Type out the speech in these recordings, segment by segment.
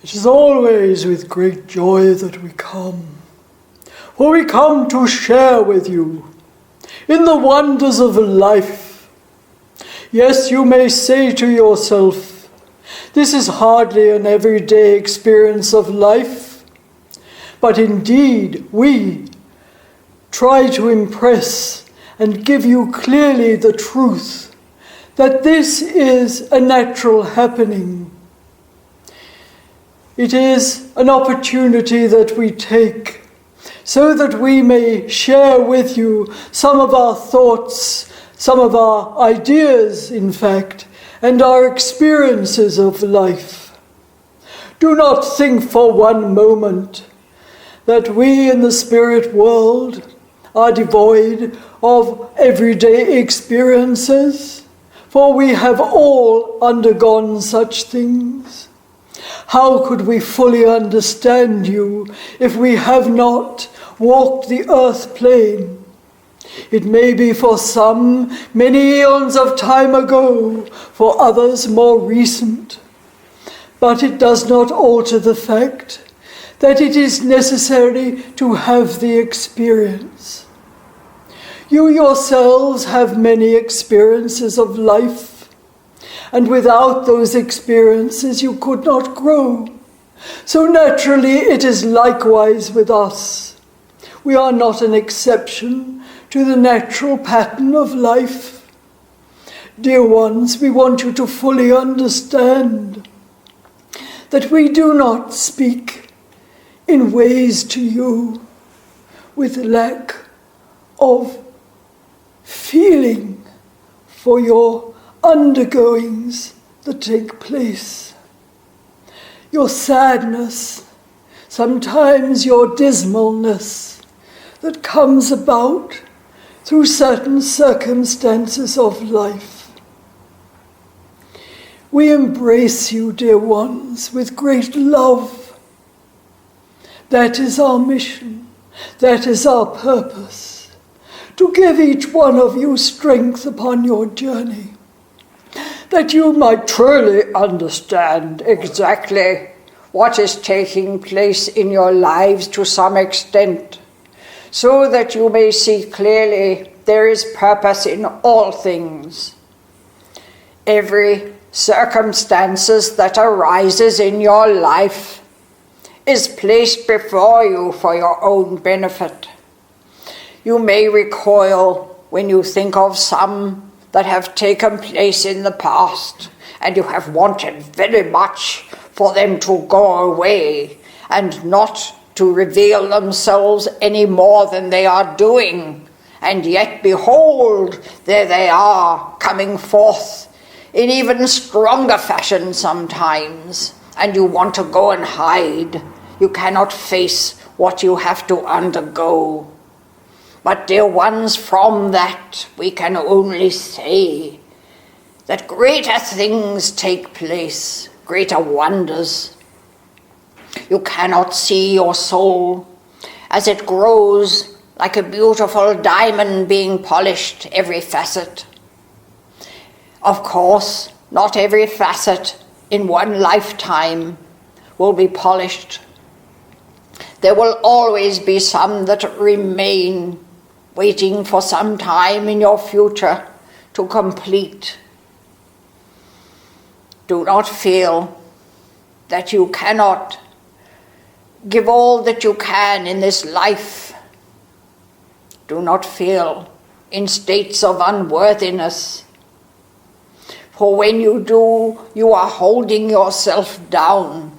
It is always with great joy that we come, for we come to share with you in the wonders of life. Yes, you may say to yourself, this is hardly an everyday experience of life, but indeed we try to impress and give you clearly the truth that this is a natural happening. It is an opportunity that we take so that we may share with you some of our thoughts, some of our ideas, in fact, and our experiences of life. Do not think for one moment that we in the spirit world are devoid of everyday experiences, for we have all undergone such things. How could we fully understand you if we have not walked the earth plane? It may be for some many eons of time ago, for others more recent, but it does not alter the fact that it is necessary to have the experience. You yourselves have many experiences of life, and without those experiences you could not grow. So naturally it is likewise with us. We are not an exception to the natural pattern of life. Dear ones, we want you to fully understand that we do not speak in ways to you with lack of feeling for your undergoings that take place. Your sadness, sometimes your dismalness that comes about through certain circumstances of life. We embrace you, dear ones, with great love. That is our mission. That is our purpose, to give each one of you strength upon your journey, that you might truly understand exactly what is taking place in your lives to some extent, so that you may see clearly there is purpose in all things. Every circumstances that arises in your life is placed before you for your own benefit. You may recoil when you think of some that have taken place in the past, and you have wanted very much for them to go away and not to reveal themselves any more than they are doing. And yet, behold, there they are, coming forth in even stronger fashion sometimes, and you want to go and hide. You cannot face what you have to undergo. But dear ones, from that we can only say that greater things take place, greater wonders. You cannot see your soul as it grows like a beautiful diamond being polished every facet. Of course, not every facet in one lifetime will be polished. There will always be some that remain, waiting for some time in your future to complete. Do not feel that you cannot give all that you can in this life. Do not feel in states of unworthiness. For when you do, you are holding yourself down.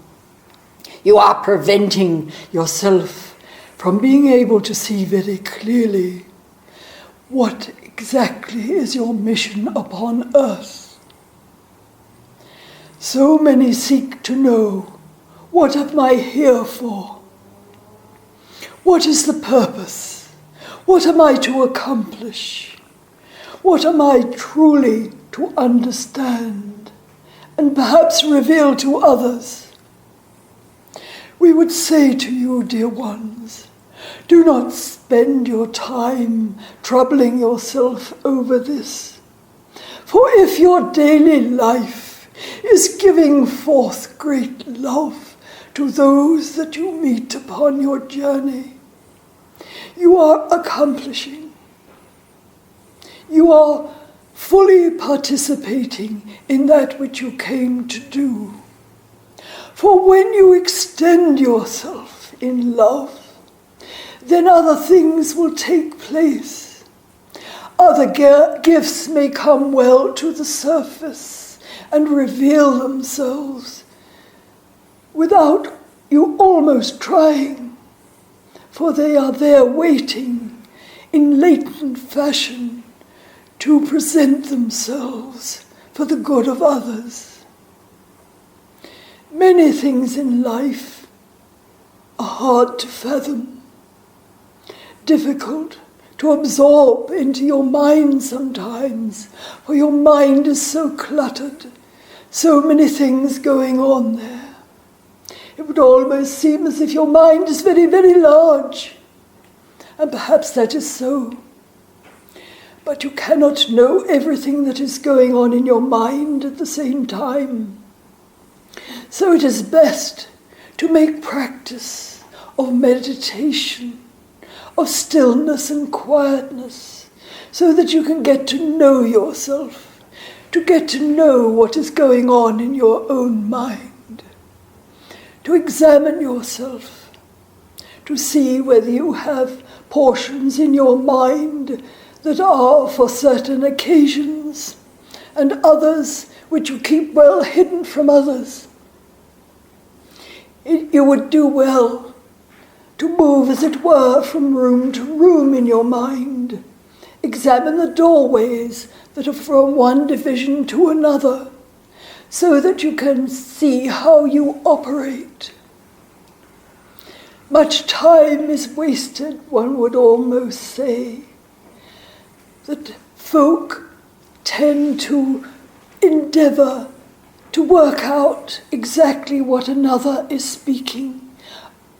You are preventing yourself from being able to see very clearly what exactly is your mission upon earth. So many seek to know, what am I here for? What is the purpose? What am I to accomplish? What am I truly to understand and perhaps reveal to others? We would say to you, dear ones, do not spend your time troubling yourself over this. For if your daily life is giving forth great love to those that you meet upon your journey. You are accomplishing. You are fully participating in that which you came to do. For when you extend yourself in love, then other things will take place. Other gifts may come well to the surface and reveal themselves without you almost trying, for they are there waiting in latent fashion to present themselves for the good of others. Many things in life are hard to fathom, difficult to absorb into your mind sometimes, for your mind is so cluttered, so many things going on there. It would almost seem as if your mind is very, very large, and perhaps that is so. But you cannot know everything that is going on in your mind at the same time. So it is best to make practice of meditation, of stillness and quietness, so that you can get to know yourself, to get to know what is going on in your own mind, to examine yourself, to see whether you have portions in your mind that are for certain occasions, and others which you keep well hidden from others. You would do well to move, as it were, from room to room in your mind. Examine the doorways that are from one division to another, so that you can see how you operate. Much time is wasted, one would almost say, that folk tend to endeavour to work out exactly what another is speaking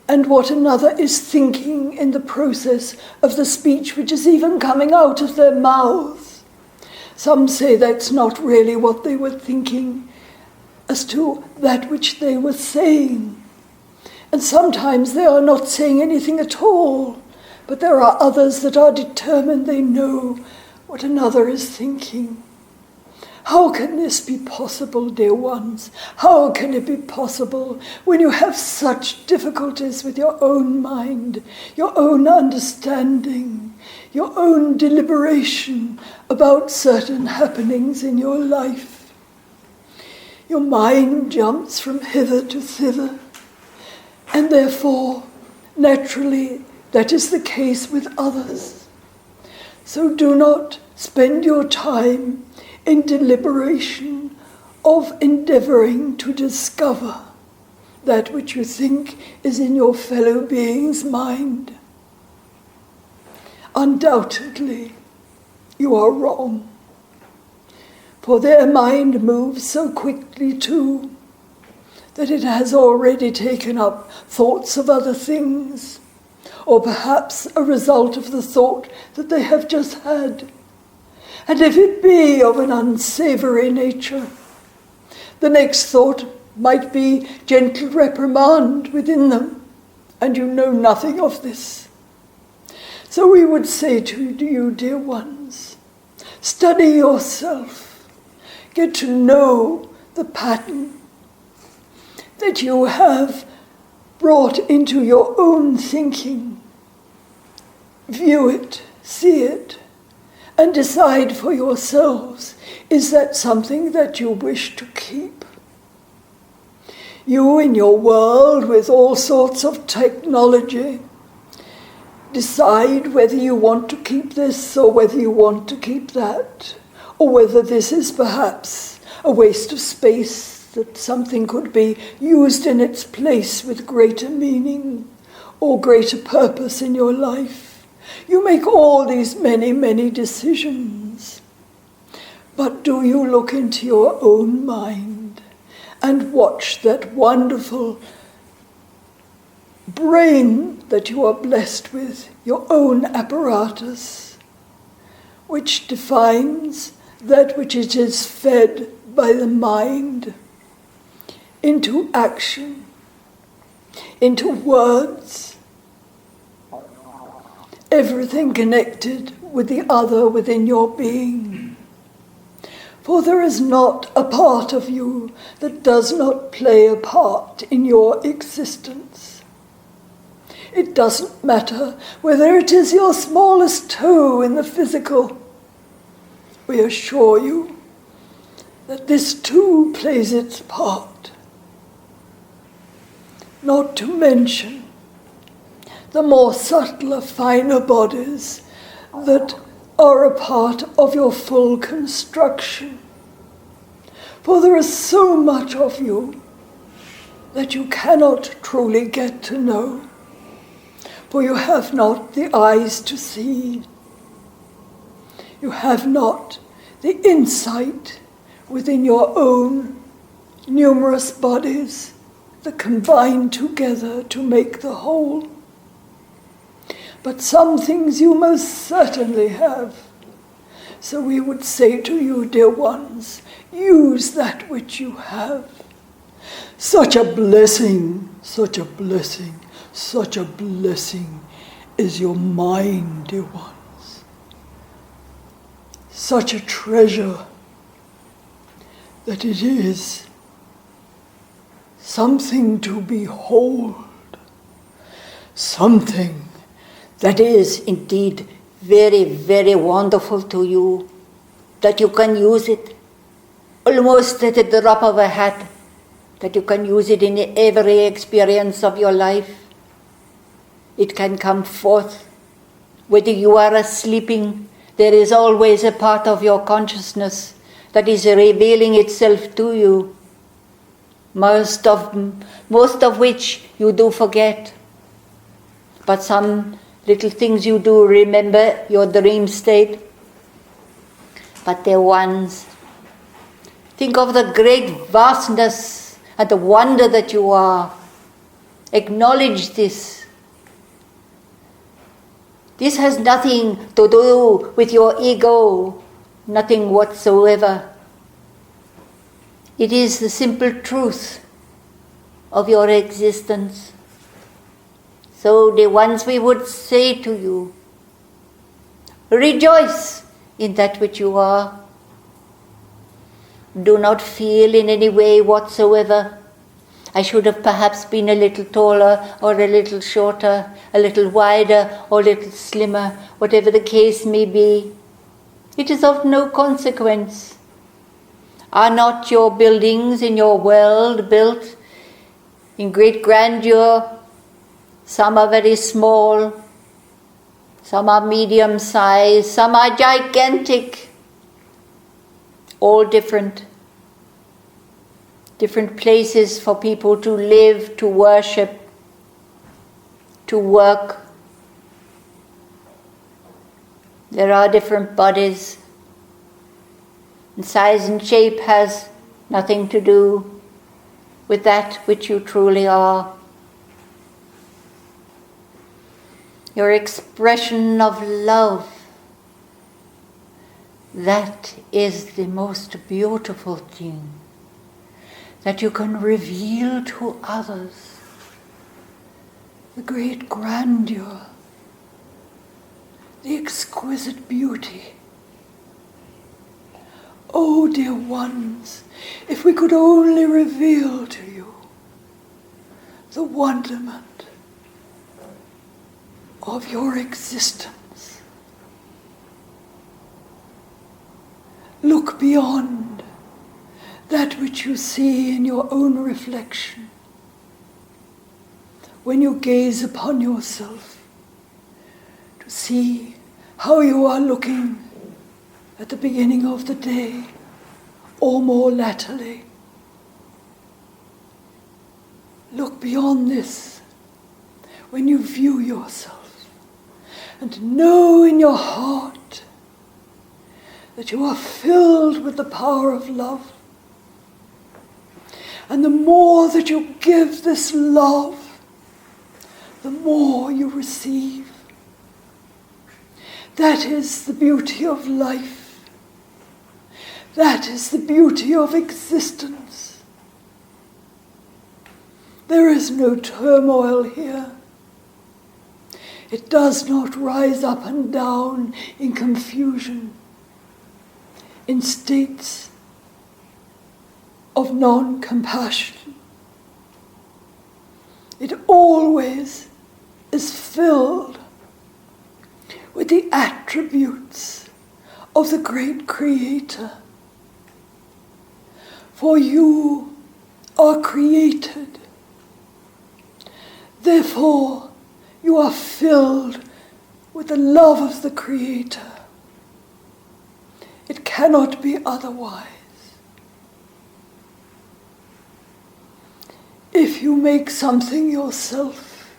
and what another is thinking in the process of the speech which is even coming out of their mouths. Some say that's not really what they were thinking as to that which they were saying. And sometimes they are not saying anything at all, but there are others that are determined they know what another is thinking. How can this be possible, dear ones? How can it be possible when you have such difficulties with your own mind, your own understanding, your own deliberation about certain happenings in your life? Your mind jumps from hither to thither, and therefore, naturally, that is the case with others. So do not spend your time in deliberation of endeavouring to discover that which you think is in your fellow being's mind. Undoubtedly, you are wrong, for their mind moves so quickly too that it has already taken up thoughts of other things, or perhaps a result of the thought that they have just had. And if it be of an unsavoury nature, the next thought might be gentle reprimand within them, and you know nothing of this. So we would say to you, dear ones, study yourself, get to know the pattern that you have brought into your own thinking. View it, see it, and decide for yourselves, is that something that you wish to keep? You in your world with all sorts of technology, decide whether you want to keep this or whether you want to keep that, or whether this is perhaps a waste of space, that something could be used in its place with greater meaning or greater purpose in your life. You make all these many, many decisions. But do you look into your own mind and watch that wonderful brain that you are blessed with, your own apparatus, which defines that which it is fed by the mind into action, into words, everything connected with the other within your being. For there is not a part of you that does not play a part in your existence. It doesn't matter whether it is your smallest toe in the physical. We assure you that this too plays its part. Not to mention the more subtler, finer bodies that are a part of your full construction. For there is so much of you that you cannot truly get to know, for you have not the eyes to see. You have not the insight within your own numerous bodies that combine together to make the whole. But some things you most certainly have. So we would say to you, dear ones, use that which you have. Such a blessing, such a blessing, such a blessing is your mind, dear ones. Such a treasure that it is something to behold, something that is indeed very, very wonderful to you, that you can use it almost at the drop of a hat, that you can use it in every experience of your life. It can come forth. Whether you are sleeping, there is always a part of your consciousness that is revealing itself to you, most of which you do forget. But some little things you do remember, your dream state. But they're ones. Think of the great vastness and the wonder that you are. Acknowledge this. This has nothing to do with your ego, nothing whatsoever. It is the simple truth of your existence. So the ones we would say to you, rejoice in that which you are. Do not feel in any way whatsoever, I should have perhaps been a little taller or a little shorter, a little wider or a little slimmer, whatever the case may be. It is of no consequence. Are not your buildings in your world built in great grandeur? Some are very small, some are medium-sized, some are gigantic, all different. Different places for people to live, to worship, to work. There are different bodies, and size and shape has nothing to do with that which you truly are. Your expression of love, that is the most beautiful thing that you can reveal to others. The great grandeur, the exquisite beauty. Oh, dear ones, if we could only reveal to you the wonderment of your existence. Look beyond that which you see in your own reflection. When you gaze upon yourself, to see how you are looking at the beginning of the day, or more latterly. Look beyond this when you view yourself, and know in your heart that you are filled with the power of love. And the more that you give this love, the more you receive. That is the beauty of life. That is the beauty of existence. There is no turmoil here. It does not rise up and down in confusion, in states of non-compassion. It always is filled with the attributes of the great Creator. For you are created. Therefore, you are filled with the love of the Creator. It cannot be otherwise. If you make something yourself,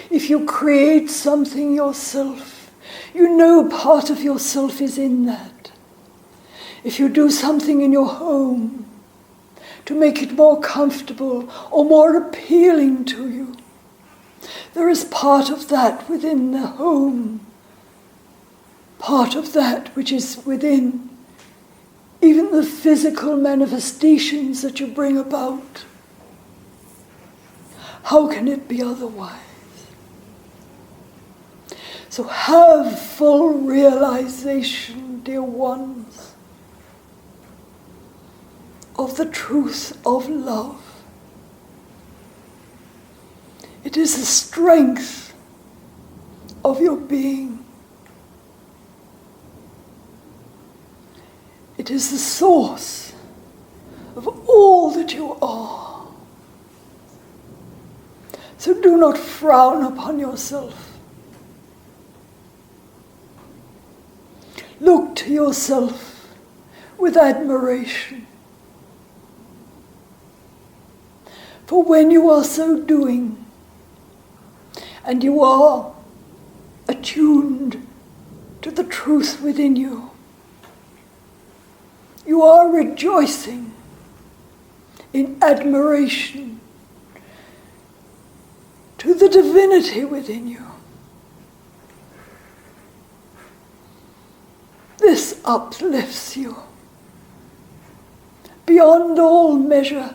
if you create something yourself, you know part of yourself is in that. If you do something in your home to make it more comfortable or more appealing to you, there is part of that within the home, part of that which is within even the physical manifestations that you bring about. How can it be otherwise? So have full realization, dear ones, of the truth of love. It is the strength of your being. It is the source of all that you are. So do not frown upon yourself. Look to yourself with admiration. For when you are so doing, and you are attuned to the truth within you, you are rejoicing in admiration to the divinity within you. This uplifts you beyond all measure.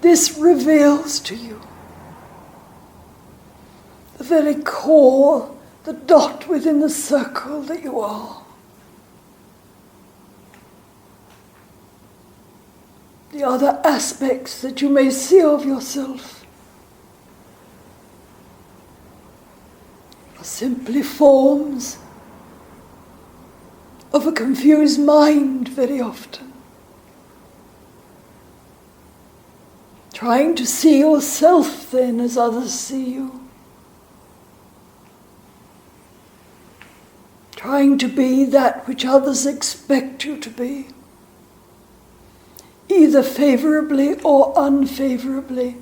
This reveals to you the very core, the dot within the circle that you are. The other aspects that you may see of yourself are simply forms of a confused mind very often. Trying to see yourself then as others see you. Trying to be that which others expect you to be, either favorably or unfavorably,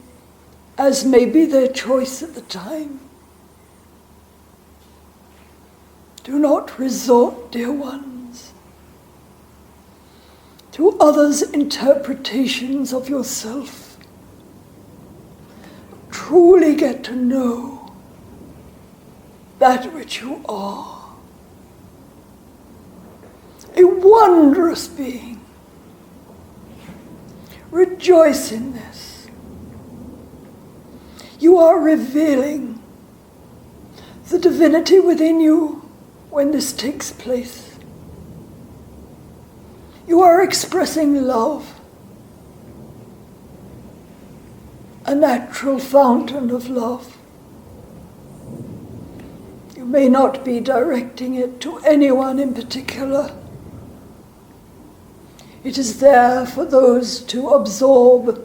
as may be their choice at the time. Do not resort, dear ones, to others' interpretations of yourself. Truly get to know that which you are. A wondrous being. Rejoice in this. You are revealing the divinity within you when this takes place. You are expressing love, a natural fountain of love. You may not be directing it to anyone in particular. It is there for those to absorb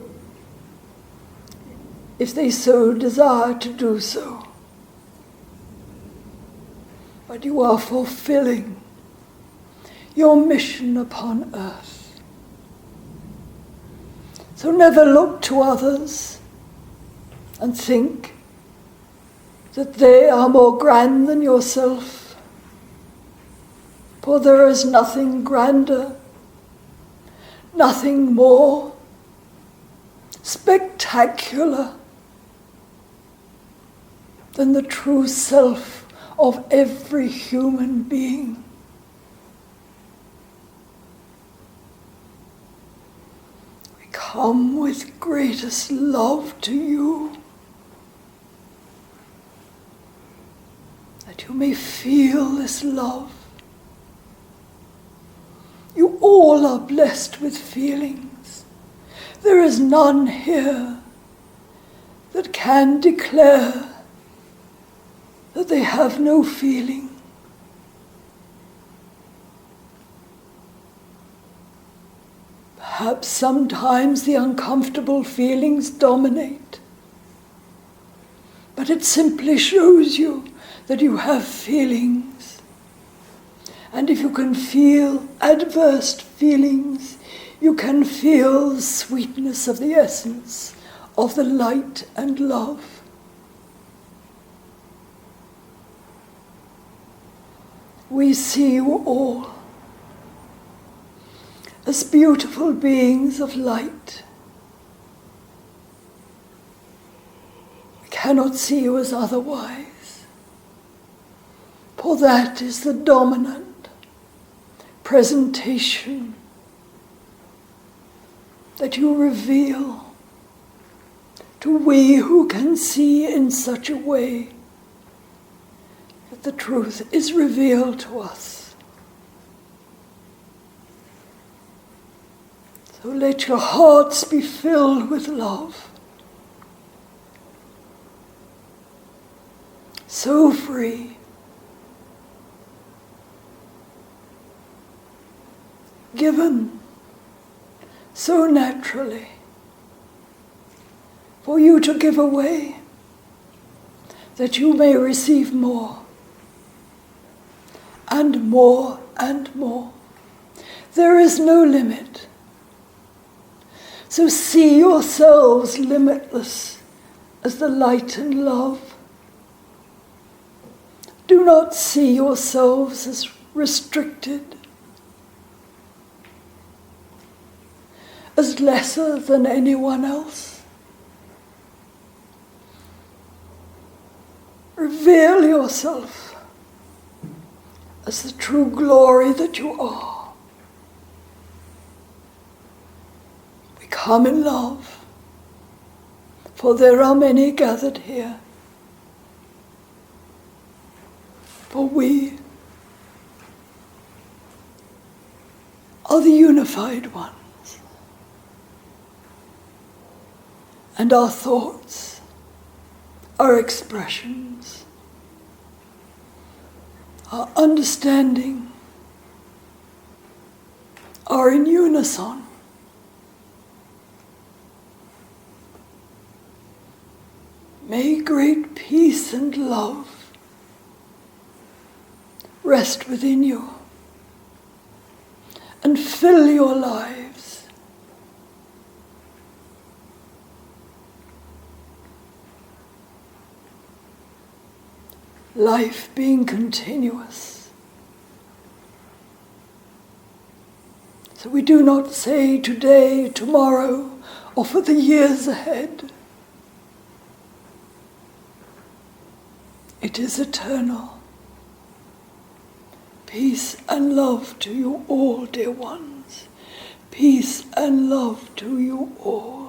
if they so desire to do so. But you are fulfilling your mission upon earth. So never look to others and think that they are more grand than yourself, for there is nothing grander, nothing more spectacular than the true self of every human being. We come with greatest love to you, that you may feel this love. You all are blessed with feelings. There is none here that can declare that they have no feeling. Perhaps sometimes the uncomfortable feelings dominate, but it simply shows you that you have feelings. And if you can feel adverse feelings, you can feel the sweetness of the essence of the light and love. We see you all as beautiful beings of light. We cannot see you as otherwise, for that is the dominant presentation that you reveal to we who can see in such a way that the truth is revealed to us. So let your hearts be filled with love, so free, given so naturally, for you to give away, that you may receive more, and more, and more. There is no limit. So see yourselves limitless as the light and love. Do not see yourselves as restricted, as lesser than anyone else. Reveal yourself as the true glory that you are. Come in love, for there are many gathered here. For we are the unified ones, and our thoughts, our expressions, our understanding are in unison. May great peace and love rest within you and fill your lives. Life being continuous. So we do not say today, tomorrow, or for the years ahead. It is eternal. Peace and love to you all, dear ones. Peace and love to you all.